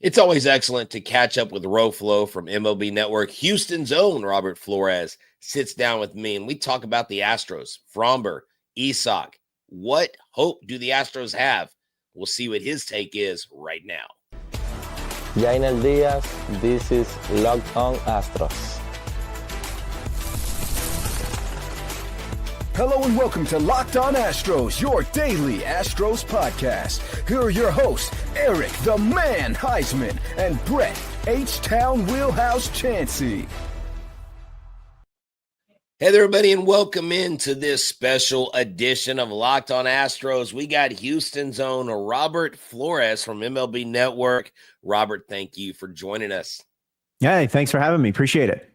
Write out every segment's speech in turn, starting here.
It's always excellent to catch up with RoFlo from MLB Network. Houston's own Robert Flores sits down with me, and we talk about the Astros, Framber, Isak. What hope do the Astros have? We'll see what his take is right now. Yainel Diaz, this is Htown Astros. Hello and welcome to Locked On Astros, your daily Astros podcast. Here are your hosts, Eric the Man Heisman and Brett Htown Wheelhouse Chansey. Hey there, everybody, and welcome into this special edition of Locked On Astros. We got Houston's own Robert Flores from MLB Network. Robert, thank you for joining us. Hey, thanks for having me. Appreciate it.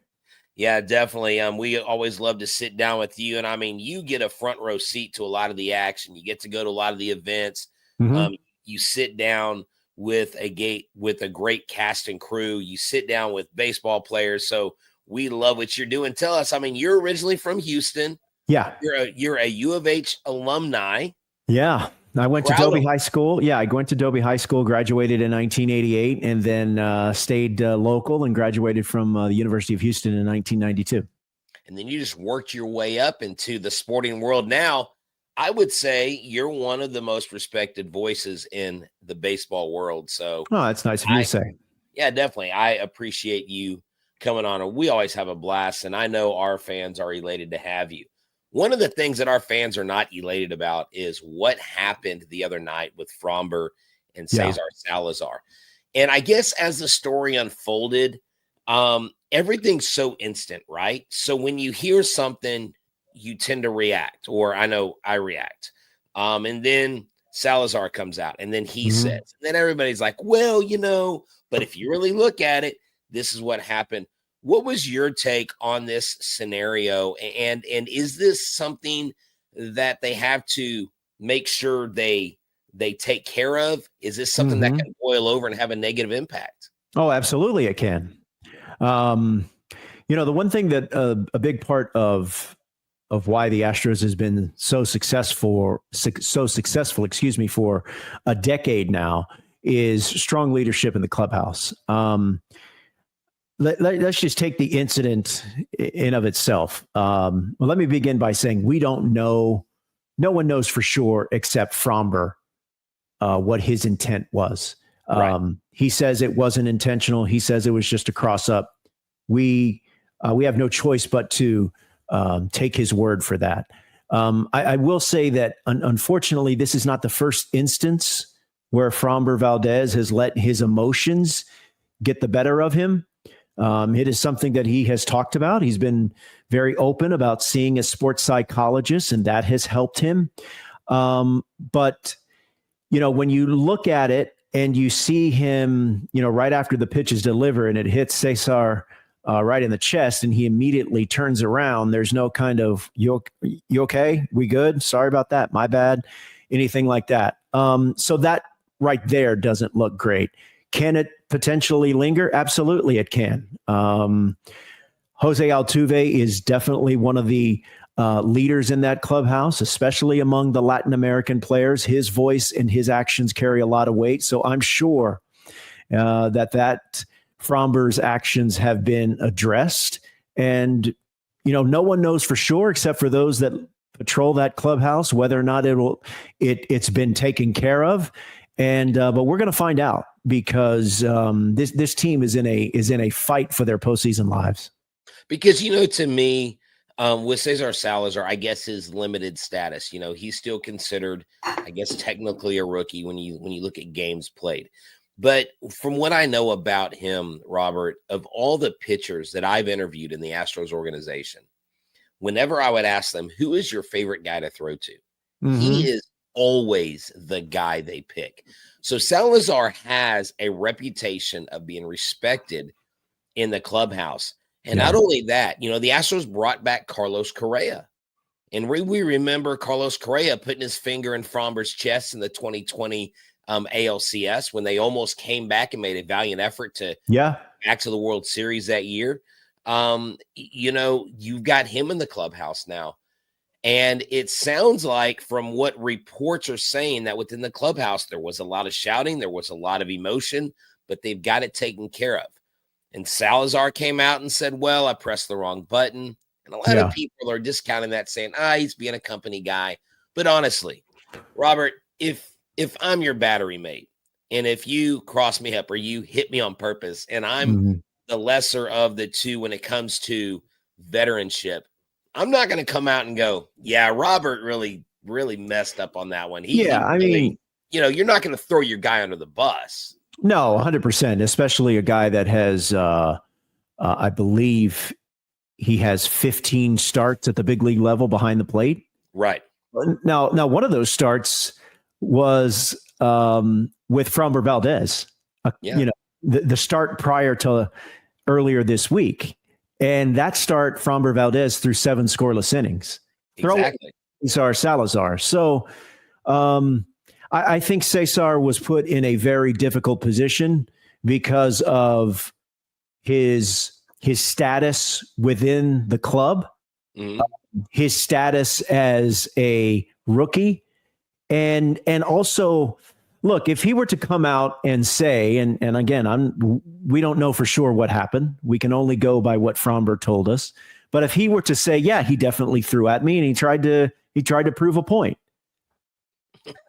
Yeah, definitely. We always love to sit down with you. And I mean, you get a front row seat to a lot of the action. You get to go to a lot of the events. You sit down with a great cast and crew. You sit down with baseball players. So we love what you're doing. Tell us, I mean, you're originally from Houston. Yeah. You're a U of H alumni. Yeah. I went to Dobie High School. Yeah, I went to Dobie High School, graduated in 1988, and then stayed local and graduated from the University of Houston in 1992. And then you just worked your way up into the sporting world. Now, I would say you're one of the most respected voices in the baseball world. So, oh, that's nice of you to say. Yeah, definitely. I appreciate you coming on. And we always have a blast, and I know our fans are elated to have you. One of the things that our fans are not elated about is what happened the other night with Framber and Cesar Salazar. And I guess as the story unfolded, everything's so instant, right? So when you hear something, you tend to react, or I know I react. And then Salazar comes out, and then he says, and then everybody's like, well, but if you really look at it, this is what happened. What was your take on this scenario? And is this something that they have to make sure they take care of? Is this something that can boil over and have a negative impact? Oh, absolutely it can. The one thing that a big part of why the Astros has been so successful, for a decade now is strong leadership in the clubhouse. Let's just take the incident in of itself. Let me begin by saying we don't know. No one knows for sure except Framber what his intent was. Right. He says it wasn't intentional. He says it was just a cross up. We have no choice but to take his word for that. I will say that unfortunately, this is not the first instance where Framber Valdez has let his emotions get the better of him. It is something that he has talked about. He's been very open about seeing a sports psychologist, and that has helped him. But when you look at it and you see him, right after the pitch is delivered and it hits Cesar right in the chest, and he immediately turns around, there's no kind of, you okay? We good? Sorry about that. My bad. Anything like that. So that right there doesn't look great. Can it potentially linger? Absolutely, it can. Jose Altuve is definitely one of the leaders in that clubhouse, especially among the Latin American players. His voice and his actions carry a lot of weight. So I'm sure that Framber's actions have been addressed. And, no one knows for sure except for those that patrol that clubhouse whether or not it's been taken care of. And but we're going to find out, because this team is in a fight for their postseason lives. Because to me, with Cesar Salazar, I guess his limited status, he's still considered, I guess, technically a rookie when you look at games played. But from what I know about him, Robert, of all the pitchers that I've interviewed in the Astros organization, whenever I would ask them, who is your favorite guy to throw to? He is always the guy they pick. So Salazar has a reputation of being respected in the clubhouse. And not only that, the Astros brought back Carlos Correa. And we remember Carlos Correa putting his finger in Framber's chest in the 2020 ALCS when they almost came back and made a valiant effort to back to the World Series that year. You've got him in the clubhouse now. And it sounds like, from what reports are saying, that within the clubhouse, there was a lot of shouting, there was a lot of emotion, but they've got it taken care of. And Salazar came out and said, well, I pressed the wrong button. And a lot of people are discounting that, saying, he's being a company guy. But honestly, Robert, if I'm your battery mate, and if you cross me up or you hit me on purpose, and I'm the lesser of the two when it comes to veteranship, I'm not going to come out and go, yeah, Robert really, really messed up on that one. I mean, you're not going to throw your guy under the bus. No, 100%, especially a guy that has, I believe he has 15 starts at the big league level behind the plate. Right. Now, one of those starts was with Framber Valdez, the start prior to earlier this week. And that start, Framber Valdez threw 7 scoreless innings. Exactly. Salazar. So I think Cesar was put in a very difficult position because of his status within the club, his status as a rookie, and also, look, if he were to come out and say, and again, we don't know for sure what happened. We can only go by what Framber told us. But if he were to say, yeah, he definitely threw at me and he tried to prove a point,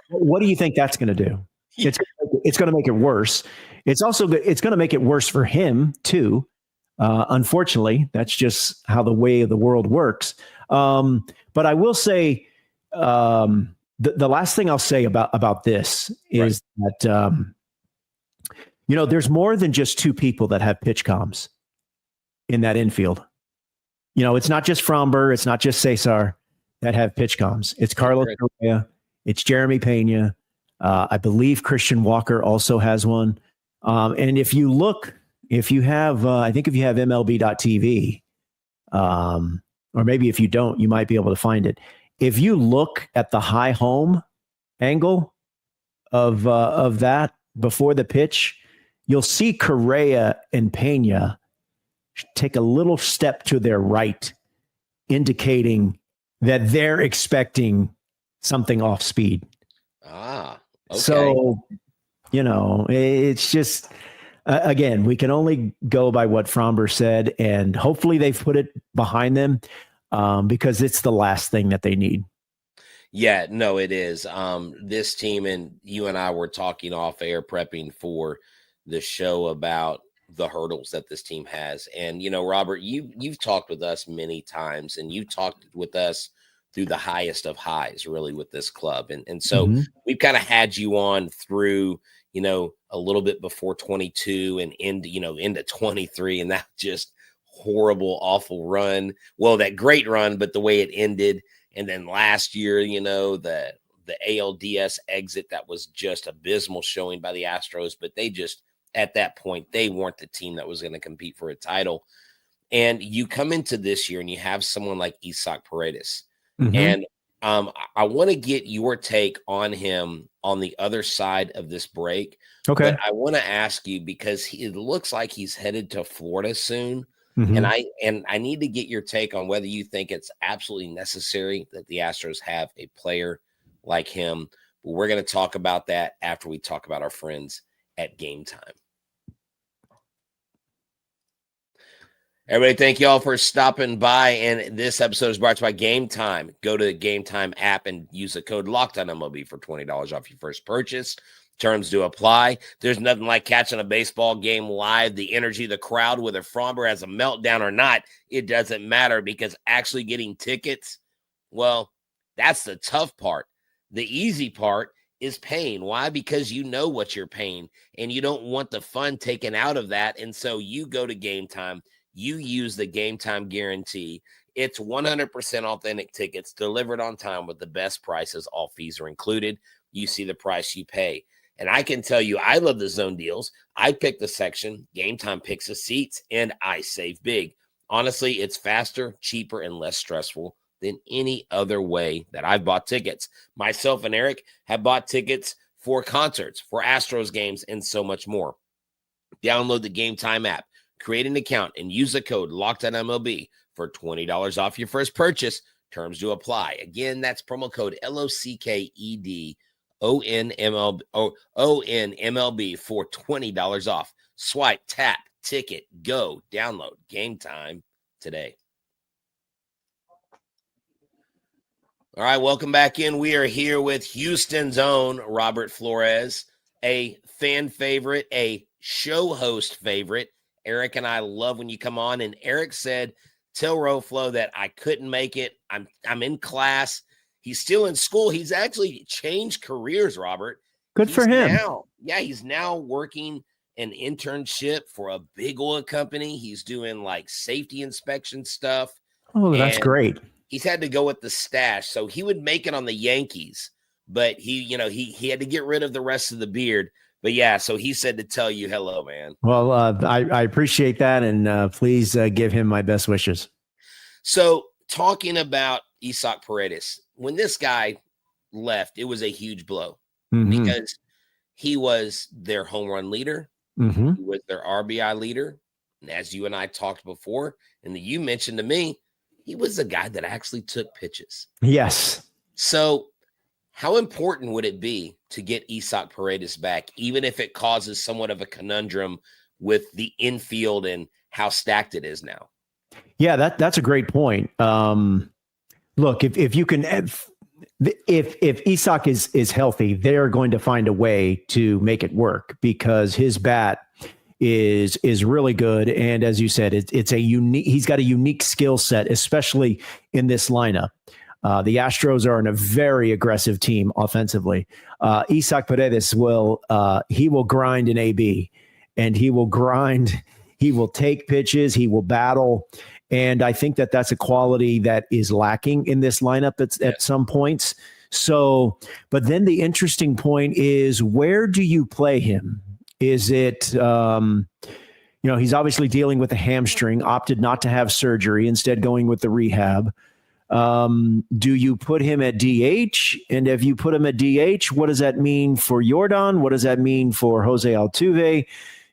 what do you think that's going to do? It's going to make it worse. It's going to make it worse for him too. Unfortunately, that's just how the way of the world works. But I will say, the last thing I'll say about this is that, there's more than just 2 people that have pitch comms in that infield. It's not just Framber. It's not just Cesar that have pitch comms. It's Carlos Correa. It's Jeremy Pena. I believe Christian Walker also has one. And if you have MLB.tv, or maybe if you don't, you might be able to find it. If you look at the high home angle of that before the pitch, you'll see Correa and Pena take a little step to their right, indicating that they're expecting something off speed. Okay. So, it's just, again, we can only go by what Framber said, and hopefully they've put it behind them because it's the last thing that they need. Yeah, no, it is. This team, and you and I were talking off air, prepping for the show about the hurdles that this team has. And, Robert, you've talked with us many times, and you've talked with us through the highest of highs, really, with this club. And so we've kind of had you on through, a little bit before 22 and into 23, and that just horrible, awful run. Well, that great run, but the way it ended. And then last year, the ALDS exit, that was just abysmal showing by the Astros, but they just, at that point, they weren't the team that was going to compete for a title. And you come into this year and you have someone like Isaac Paredes. And I want to get your take on him on the other side of this break. Okay. But I want to ask you, because it looks like he's headed to Florida soon. And I need to get your take on whether you think it's absolutely necessary that the Astros have a player like him. But we're going to talk about that after we talk about our friends at Game Time. Everybody, thank you all for stopping by. And this episode is brought to you by Game Time. Go to the Game Time app and use the code LOCKEDONMLB for $20 off your first purchase. Terms do apply. There's nothing like catching a baseball game live. The energy of the crowd, whether Framber has a meltdown or not, it doesn't matter, because actually getting tickets, well, that's the tough part. The easy part is paying. Why? Because you know what you're paying, and you don't want the fun taken out of that. And so you go to Game Time. You use the Game Time guarantee. It's 100% authentic tickets delivered on time with the best prices. All fees are included. You see the price you pay. And I can tell you, I love the zone deals. I pick the section, Game Time picks the seats, and I save big. Honestly, it's faster, cheaper, and less stressful than any other way that I've bought tickets. Myself and Eric have bought tickets for concerts, for Astros games, and so much more. Download the Game Time app, create an account, and use the code LOCKEDONMLB for $20 off your first purchase. Terms do apply. Again, that's promo code LOCKED ONMLB for $20 off. Swipe, tap, ticket, go, download. Game time today. All right, welcome back in. We are here with Houston's own Robert Flores, a fan favorite, a show host favorite. Eric and I love when you come on. And Eric said, tell Roflo that I couldn't make it. I'm in class. He's still in school. He's actually changed careers, Robert. Good for him. He's now working an internship for a big oil company. He's doing like safety inspection stuff. Oh, that's great. He's had to go with the stash. So he would make it on the Yankees, but he had to get rid of the rest of the beard. But yeah, so he said to tell you hello, man. Well, I appreciate that. And please give him my best wishes. So talking about Isaac Paredes, when this guy left, it was a huge blow because he was their home run leader. He was their RBI leader. And as you and I talked before, and you mentioned to me, he was the guy that actually took pitches. Yes. So how important would it be to get Isaac Paredes back, even if it causes somewhat of a conundrum with the infield and how stacked it is now? Yeah, that's a great point. Look, if you can, if Isaac is healthy, they're going to find a way to make it work because his bat is really good. And as you said, he's got a unique skill set, especially in this lineup. The Astros are in a very aggressive team offensively. Isaac Paredes will grind an AB, and he will grind. He will take pitches. He will battle. And I think that's a quality that is lacking in this lineup at some points. So, but then the interesting point is, where do you play him? Is it, he's obviously dealing with a hamstring, opted not to have surgery, instead going with the rehab. Do you put him at DH? And if you put him at DH, what does that mean for Jordan? What does that mean for Jose Altuve?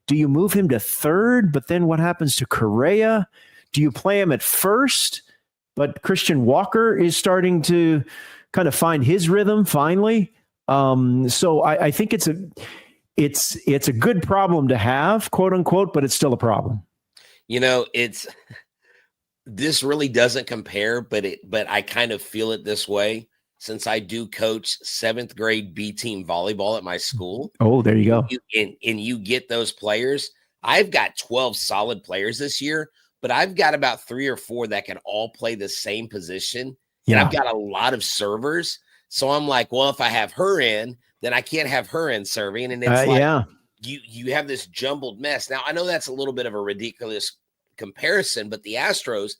Do you move him to third? But then what happens to Correa? Do you play him at first? But Christian Walker is starting to kind of find his rhythm finally. So I think it's a good problem to have, quote unquote, but it's still a problem. This really doesn't compare, but I kind of feel it this way since I do coach 7th grade B team volleyball at my school. Oh, there you go. And you get those players. I've got 12 solid players this year, but I've got about 3 or 4 that can all play the same position. Yeah. And I've got a lot of servers. So I'm like, well, if I have her in, then I can't have her in serving. And it's you have this jumbled mess. Now, I know that's a little bit of a ridiculous comparison, but the Astros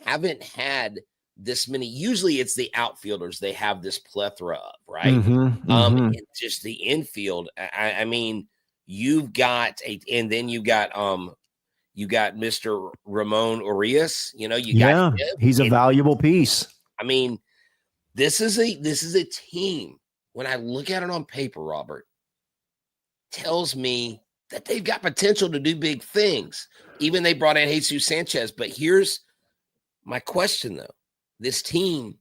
haven't had this many. Usually it's the outfielders they have this plethora of, right? And just the infield. I mean, you've got Mr. Ramon Urias. He's a valuable piece. I mean, this is a team. When I look at it on paper, Robert, tells me that they've got potential to do big things. Even they brought in Jesus Sanchez. But here's my question, though. This team,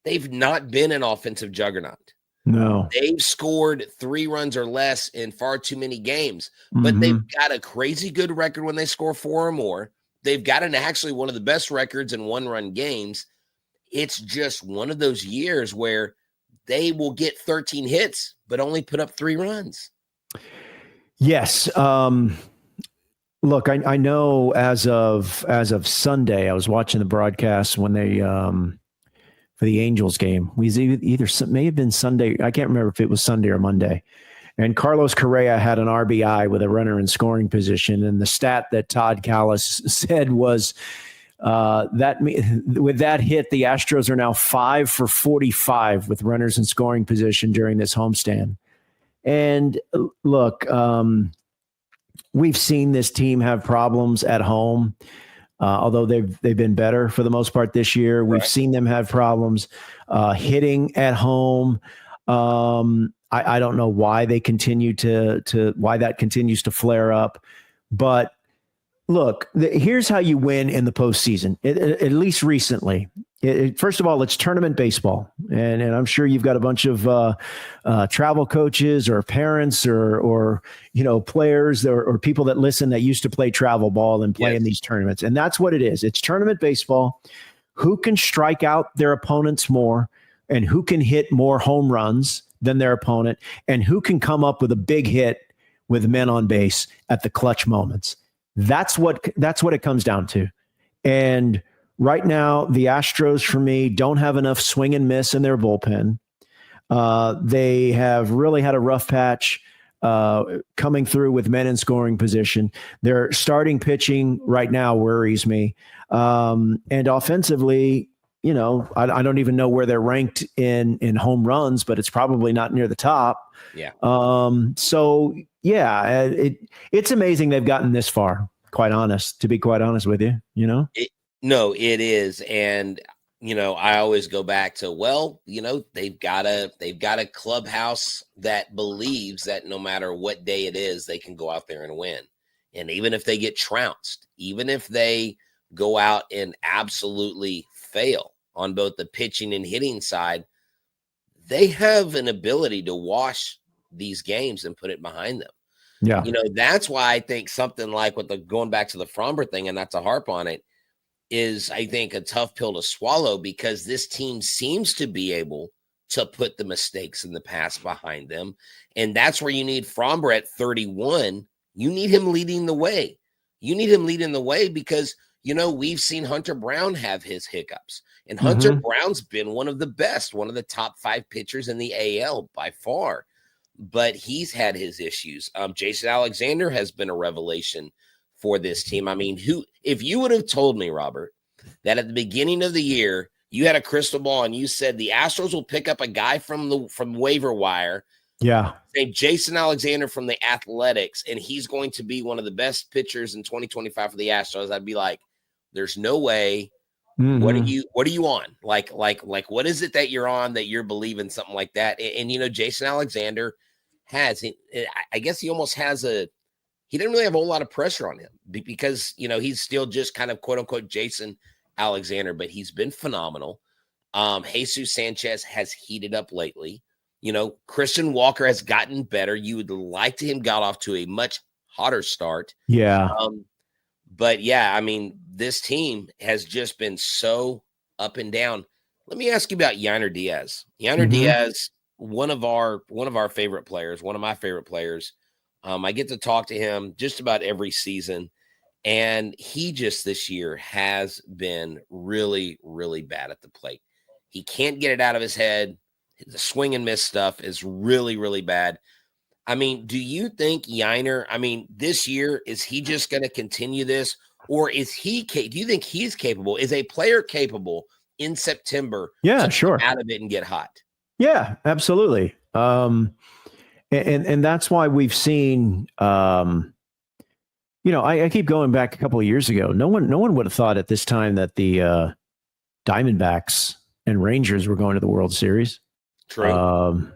they've not been an offensive juggernaut. No. They've scored 3 runs or less in far too many games. But they've got a crazy good record when they score 4 or more. They've got actually one of the best records in 1-run games. It's just one of those years where they will get 13 hits, but only put up 3 runs. Yes. Look, I know as of Sunday, I was watching the broadcast when they for the Angels game. We either may have been Sunday. I can't remember if it was Sunday or Monday. And Carlos Correa had an RBI with a runner in scoring position. And the stat that Todd Callis said was that with that hit, the Astros are now 5 for 45 with runners in scoring position during this homestand. And look, we've seen this team have problems at home, although they've been better for the most part this year. We've seen them have problems hitting at home. I don't know why they continue why that continues to flare up, but Look, here's how you win in the postseason, at least recently. First of all, it's tournament baseball. And I'm sure you've got a bunch of travel coaches or parents or players or people that listen that used to play travel ball and play in these tournaments. And that's what it is. It's tournament baseball. Who can strike out their opponents more and who can hit more home runs than their opponent and who can come up with a big hit with men on base at the clutch moments. That's what it comes down to. And right now, the Astros, for me, don't have enough swing and miss in their bullpen. They have really had a rough patch coming through with men in scoring position. Their starting pitching right now worries me. And offensively, I don't even know where they're ranked in home runs, but it's probably not near the top. Yeah. So yeah, it's amazing they've gotten this far. To be quite honest with you, No, it is. And, I always go back to, they've got a clubhouse that believes that no matter what day it is, they can go out there and win. And even if they get trounced, even if they go out and absolutely fail on both the pitching and hitting side, they have an ability to wash these games and put it behind them. Yeah. That's why I think something like going back to the Framber thing, and not to harp on it, is I think a tough pill to swallow because this team seems to be able to put the mistakes in the past behind them. And that's where you need Framber at 31. You need him leading the way. Because, we've seen Hunter Brown have his hiccups. And Hunter Brown's been one of the best, one of the top 5 pitchers in the AL by far. But he's had his issues. Jason Alexander has been a revelation for this team. I mean, if you would have told me, Robert, that at the beginning of the year, you had a crystal ball and you said the Astros will pick up a guy from waiver wire. Yeah. Named Jason Alexander from the Athletics, and he's going to be one of the best pitchers in 2025 for the Astros, I'd be like, there's no way. Mm-hmm. What are you on? Like, what is it that you're on that you're believing something like that? And Jason Alexander I guess he almost has he didn't really have a whole lot of pressure on him because, he's still just kind of quote unquote Jason Alexander, but he's been phenomenal. Jesus Sanchez has heated up lately. Christian Walker has gotten better. You would like to him got off to a much hotter start. Yeah. But yeah, I mean, this team has just been so up and down. Let me ask you about Yainer Diaz. Diaz, one of our favorite players, one of my favorite players. I get to talk to him just about every season. And he just this year has been really, really bad at the plate. He can't get it out of his head. The swing and miss stuff is really, really bad. I mean, do you think Yainer, this year, is he just going to continue this? Or do you think he's capable? Is a player capable in September to sure. come out of it and get hot? Yeah, absolutely. And that's why we've seen, I keep going back a couple of years ago. No one would have thought at this time that the Diamondbacks and Rangers were going to the World Series. True.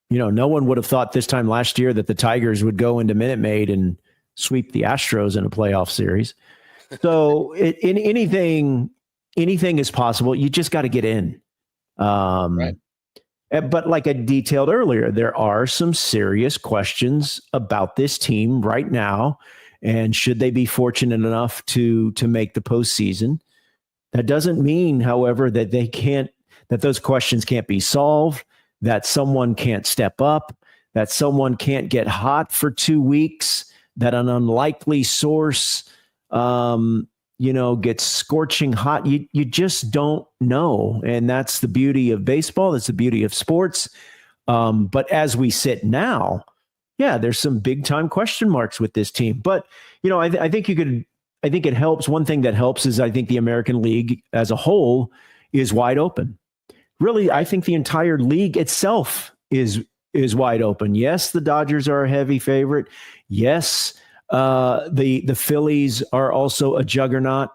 No one would have thought this time last year that the Tigers would go into Minute Maid and sweep the Astros in a playoff series. So anything is possible. You just got to get in. Right. But like I detailed earlier, there are some serious questions about this team right now. And should they be fortunate enough to make the postseason? That doesn't mean, however, that that those questions can't be solved, that someone can't step up, that someone can't get hot for 2 weeks, that an unlikely source, gets scorching hot. You just don't know. And that's the beauty of baseball. That's the beauty of sports. But as we sit now, there's some big time question marks with this team. But, I think it helps. One thing that helps is I think the American League as a whole is wide open. Really, I think the entire league itself is wide open. Yes, the Dodgers are a heavy favorite. Yes, the Phillies are also a juggernaut.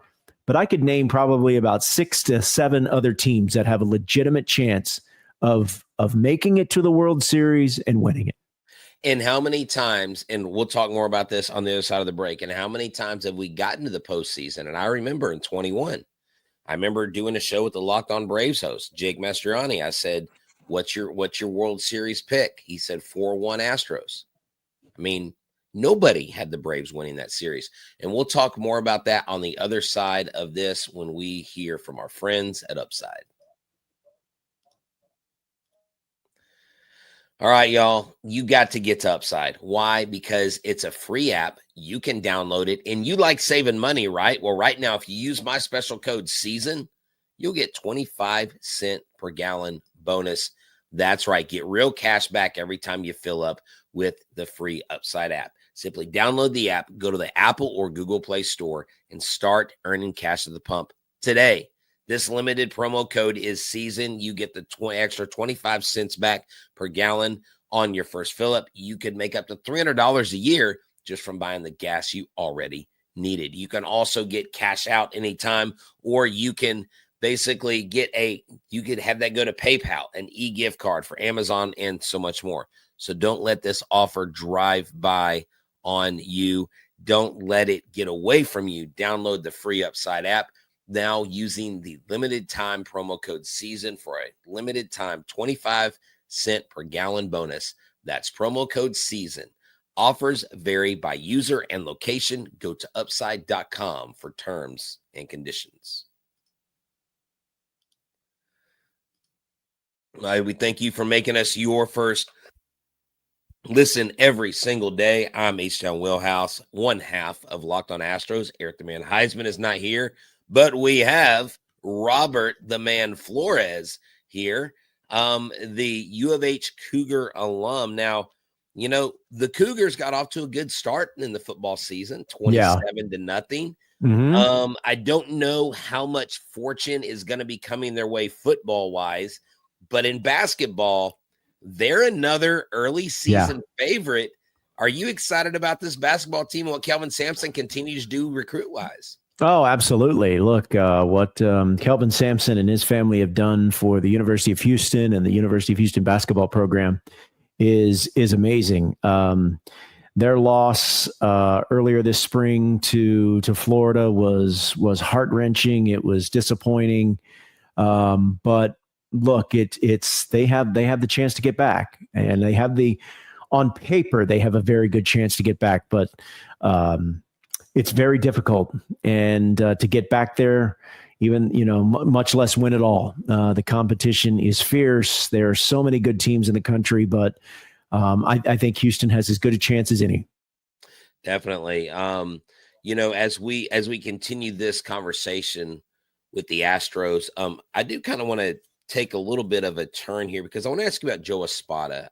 But I could name probably about 6 to 7 other teams that have a legitimate chance of making it to the World Series and winning it. And how many times, and we'll talk more about this on the other side of the break, and how many times have we gotten to the postseason? And I remember in 21, I remember doing a show with the Locked On Braves host, Jake Mastriani. I said, what's your World Series pick? He said 4-1 Astros. I mean, nobody had the Braves winning that series. And we'll talk more about that on the other side of this when we hear from our friends at Upside. All right, y'all, you got to get to Upside. Why? Because it's a free app. You can download it, and you like saving money, right? Well, right now, if you use my special code SEASON, you'll get 25-cent per gallon bonus. That's right. Get real cash back every time you fill up with the free Upside app. Simply download the app, go to the Apple or Google Play Store, and start earning cash at the pump today. This limited promo code is SEASON. You get the extra 25 cents back per gallon on your first fill up. You could make up to $300 a year just from buying the gas you already needed. You can also get cash out anytime, or you can basically you could have that go to PayPal, an e-gift card for Amazon, and so much more. So don't let this offer drive by on you. Don't let it get away from you. Download the free Upside app now using the limited time promo code SEASON for a limited time 25-cent per gallon bonus. That's promo code SEASON. Offers vary by user and location. Go to upside.com for terms and conditions. We thank you for making us your first listen every single day. I'm Htown Wheelhouse, one half of Locked On Astros. Eric the Man Heisman is not here, but we have Robert the Man Flores here, the U of H Cougar alum. Now, you know, the Cougars got off to a good start in the football season, 27-0. Mm-hmm. I don't know how much fortune is going to be coming their way football-wise, but in basketball, they're another early season favorite. Are you excited about this basketball team and what Kelvin Sampson continues to do recruit-wise? Oh, absolutely. Look, what Kelvin Sampson and his family have done for the University of Houston and the University of Houston basketball program is amazing. Their loss earlier this spring to Florida was heart-wrenching. It was disappointing. But look, they have the chance to get back, and they have on paper, they have a very good chance to get back, but it's very difficult. And to get back there, even, much less win at all. The competition is fierce. There are so many good teams in the country, but I think Houston has as good a chance as any. Definitely. As we continue this conversation with the Astros, I do kind of want to take a little bit of a turn here because I want to ask you about Joe Espada.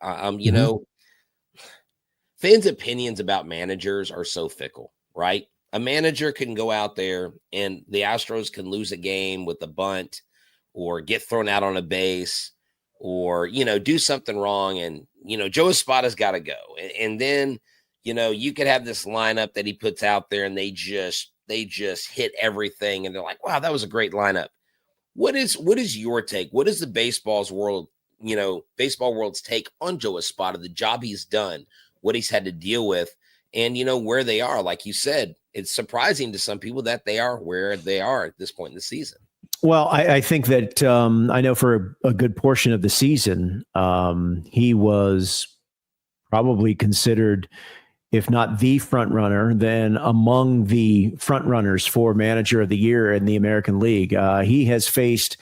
Fans' opinions about managers are so fickle, right? A manager can go out there and the Astros can lose a game with a bunt or get thrown out on a base or, do something wrong. And, Joe Espada's got to go. And then, you could have this lineup that he puts out there and they just hit everything. And they're like, wow, that was a great lineup. What is your take? What is the baseball world's take on Joe Espada, the job he's done, what he's had to deal with, and where they are? Like you said, it's surprising to some people that they are where they are at this point in the season. Well, I think that I know for a good portion of the season, he was probably considered, if not the front runner, then among the front runners for manager of the year in the American League. He has faced,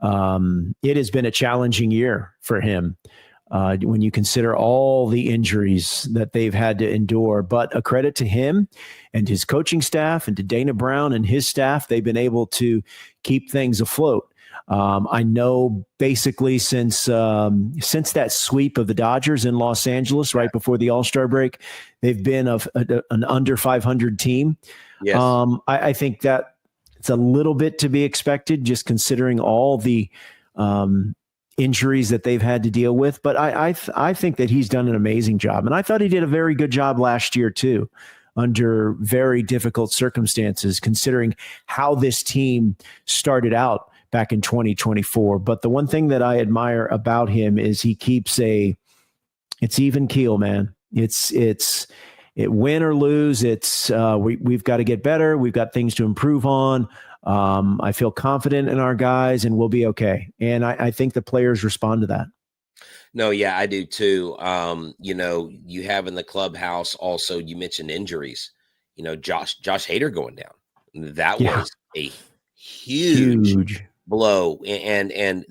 it has been a challenging year for him when you consider all the injuries that they've had to endure. But a credit to him and his coaching staff and to Dana Brown and his staff, they've been able to keep things afloat. I know basically since that sweep of the Dodgers in Los Angeles right before the All-Star break, they've been an under 500 team. Yes. I think that it's a little bit to be expected just considering all the injuries that they've had to deal with. But I think that he's done an amazing job. And I thought he did a very good job last year too, under very difficult circumstances, considering how this team started out back in 2024. But the one thing that I admire about him is he keeps it's even keel, man. It win or lose. We've got to get better. We've got things to improve on. I feel confident in our guys, and we'll be okay. And I think the players respond to that. No, yeah, I do too. You have in the clubhouse also, you mentioned injuries, Josh Hader going down. That was a huge blow. And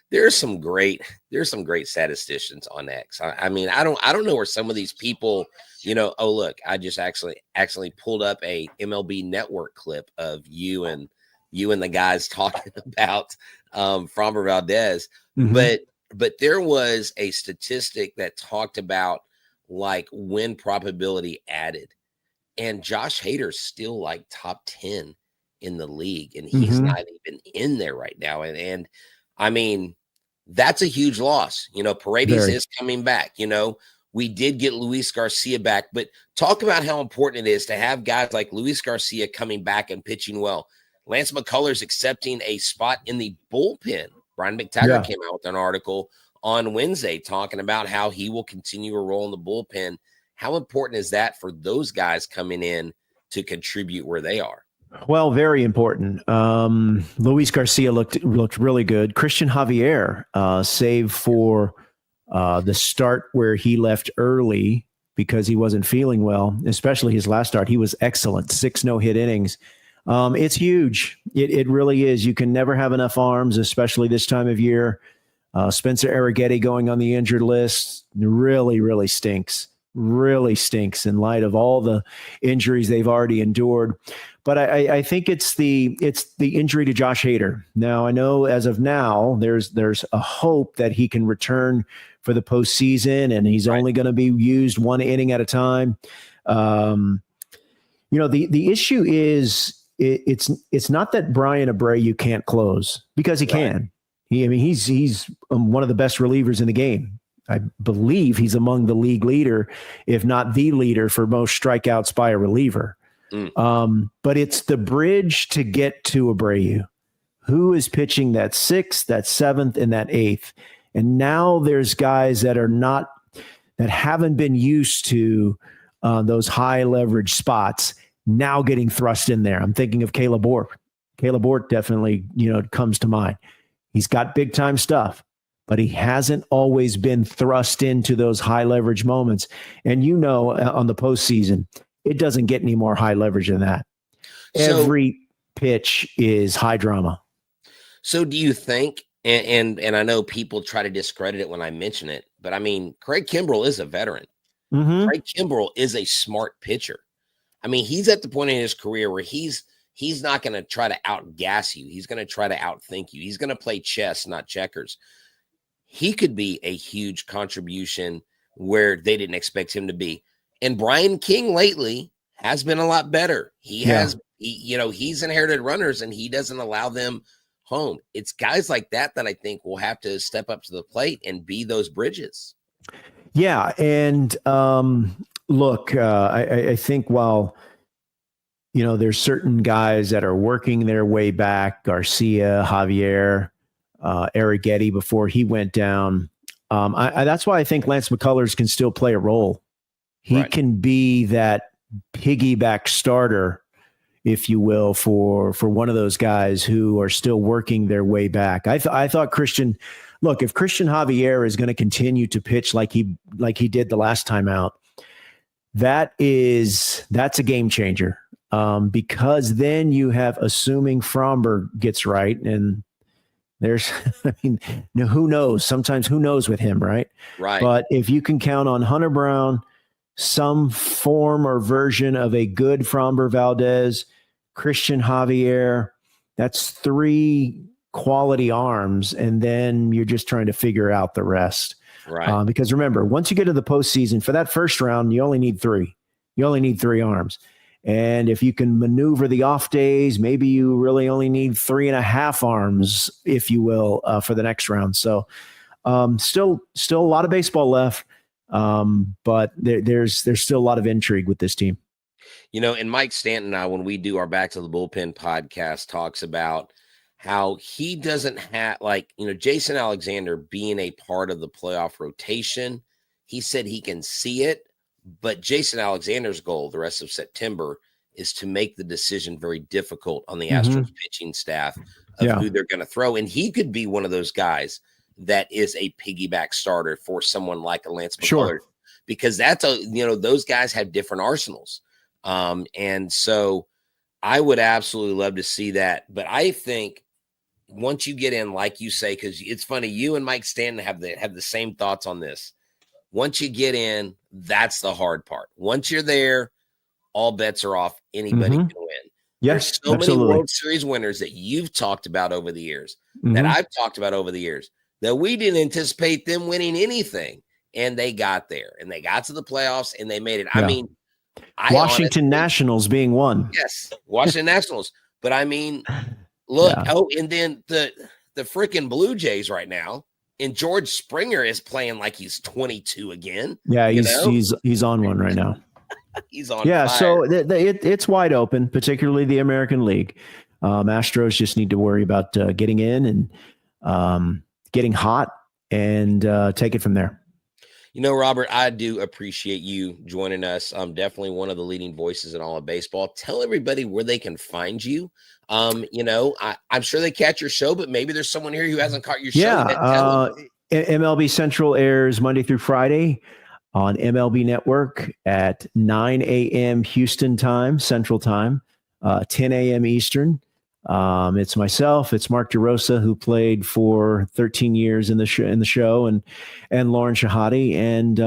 there's some great statisticians on X. I mean, I don't know where some of these people, oh, look, I just actually pulled up a MLB network clip of you and the guys talking about Framber Valdez. Mm-hmm. But there was a statistic that talked about like win probability added, and Josh Hader's still like top 10 in the league, and he's not even in there right now. And I mean, that's a huge loss. Paredes is coming back. We did get Luis Garcia back, but talk about how important it is to have guys like Luis Garcia coming back and pitching well. Lance McCullers accepting a spot in the bullpen. Brian McTaggart came out with an article on Wednesday talking about how he will continue a role in the bullpen. How important is that for those guys coming in to contribute where they are? Well, very important. Luis Garcia looked really good. Christian Javier, save for the start where he left early because he wasn't feeling well, especially his last start. He was excellent. 6 no-hit innings. It's huge. It really is. You can never have enough arms, especially this time of year. Spencer Arrighetti going on the injured list really, really stinks. Really stinks in light of all the injuries they've already endured. But I think it's the injury to Josh Hader. Now, I know as of now, there's a hope that he can return for the postseason, and he's only going to be used 1 inning at a time. The issue is it's not that Brian Abreu can't close, because he can. He's one of the best relievers in the game. I believe he's among the league leader, if not the leader, for most strikeouts by a reliever. But it's the bridge to get to Abreu. Who is pitching that 6th, that 7th, and that 8th? And now there's guys that haven't been used to those high leverage spots now getting thrust in there. I'm thinking of Caleb Ork. Caleb Ork definitely, comes to mind. He's got big time stuff, but he hasn't always been thrust into those high leverage moments. And on the postseason, it doesn't get any more high leverage than that. Every pitch is high drama. So do you think, and I know people try to discredit it when I mention it, but I mean, Craig Kimbrell is a veteran. Mm-hmm. Craig Kimbrell is a smart pitcher. I mean, he's at the point in his career where he's not going to try to outgas you. He's going to try to outthink you. He's going to play chess, not checkers. He could be a huge contribution where they didn't expect him to be. And Brian King lately has been a lot better. He's inherited runners and he doesn't allow them home. It's guys like that I think will have to step up to the plate and be those bridges. Yeah. And look, I think while, there's certain guys that are working their way back, Garcia, Javier, Arrighetti before he went down. That's why I think Lance McCullers can still play a role. He can be that piggyback starter, if you will, for one of those guys who are still working their way back. I thought Christian, look, if Christian Javier is going to continue to pitch like he did the last time out, that's a game changer. Because then you have, assuming Framber gets right, and there's, who knows? Sometimes who knows with him, right? Right. But if you can count on Hunter Brown, some form or version of a good Framber Valdez, Christian Javier, that's 3 quality arms, and then you're just trying to figure out the rest. Right. Because remember, once you get to the postseason, for that first round, you only need 3. You only need 3 arms. And if you can maneuver the off days, maybe you really only need 3.5 arms, if you will, for the next round. So still a lot of baseball left, but there's still a lot of intrigue with this team. And Mike Stanton and I, when we do our Back to the Bullpen podcast, talks about how he doesn't have, Jason Alexander being a part of the playoff rotation. He said he can see it, But Jason Alexander's goal the rest of September is to make the decision very difficult on the Astros pitching staff of who they're going to throw. And he could be one of those guys that is a piggyback starter for someone like a Lance McCullers, because those guys have different arsenals. And so I would absolutely love to see that. But I think once you get in, like you say, because it's funny, you and Mike Stanton have the same thoughts on this. Once you get in, that's the hard part. Once you're there, all bets are off. Anybody can win. Yes, there's so many World Series winners that you've talked about over the years, that I've talked about over the years, that we didn't anticipate them winning anything, and they got there, and they got to the playoffs, and they made it. I mean, Washington Nationals being one. Yes, Washington Nationals. But I mean, look, and then the freaking Blue Jays right now, and George Springer is playing like he's 22 again. Yeah, he's on one right now. He's on. Yeah, fire. so it's wide open, particularly the American League. Astros just need to worry about getting in and getting hot and take it from there. Robert, I do appreciate you joining us. I'm definitely one of the leading voices in all of baseball. Tell everybody where they can find you. I'm sure they catch your show, but maybe there's someone here who hasn't caught your show. Yeah, MLB Central airs Monday through Friday on MLB Network at 9 a.m. Houston time, Central time, 10 a.m. Eastern. It's myself, it's Mark DeRosa, who played for 13 years in the show, and Lauren Shahadi, and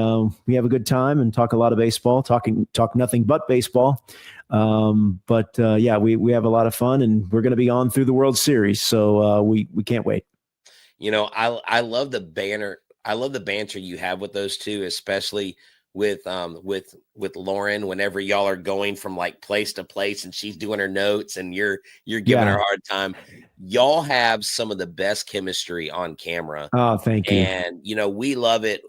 we have a good time and talk a lot of baseball, talk nothing but baseball. But we have a lot of fun, and we're going to be on through the World Series, so we can't wait. I love the banner. I love the banter you have with those two, especially with Lauren, whenever y'all are going from like place to place and she's doing her notes and you're giving her a hard time. Y'all have some of the best chemistry on camera. Oh, thank you. And we love it.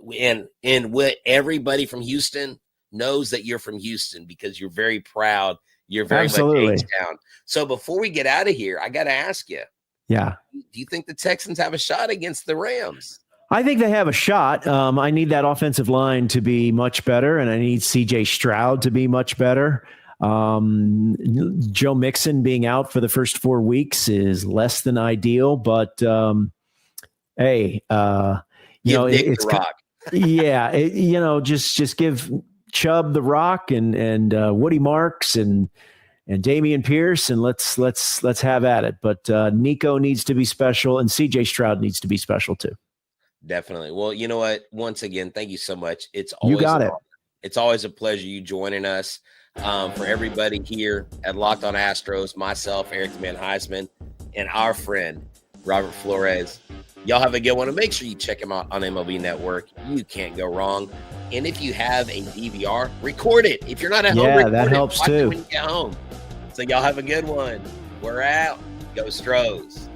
And what everybody from Houston knows that you're from Houston, because you're very proud. You're very much Htown. So before we get out of here, I got to ask you. Yeah. Do you think the Texans have a shot against the Rams? I think they have a shot. I need that offensive line to be much better, and I need C.J. Stroud to be much better. Joe Mixon being out for the first 4 weeks is less than ideal, but hey, it's the rock. Just give Chubb the rock and Woody Marks and Damian Pierce, and let's have at it. But Nico needs to be special, and C.J. Stroud needs to be special too. Definitely. Well, you know what? Once again, thank you so much. It's always a pleasure you joining us. For everybody here at Locked On Astros, myself, Eric the Man Heisman, and our friend Robert Flores. Y'all have a good one, and make sure you check him out on MLB Network. You can't go wrong. And if you have a DVR, record it. If you're not at home, record that helps Watch too. it when you get home. So y'all have a good one. We're out. Go Stros.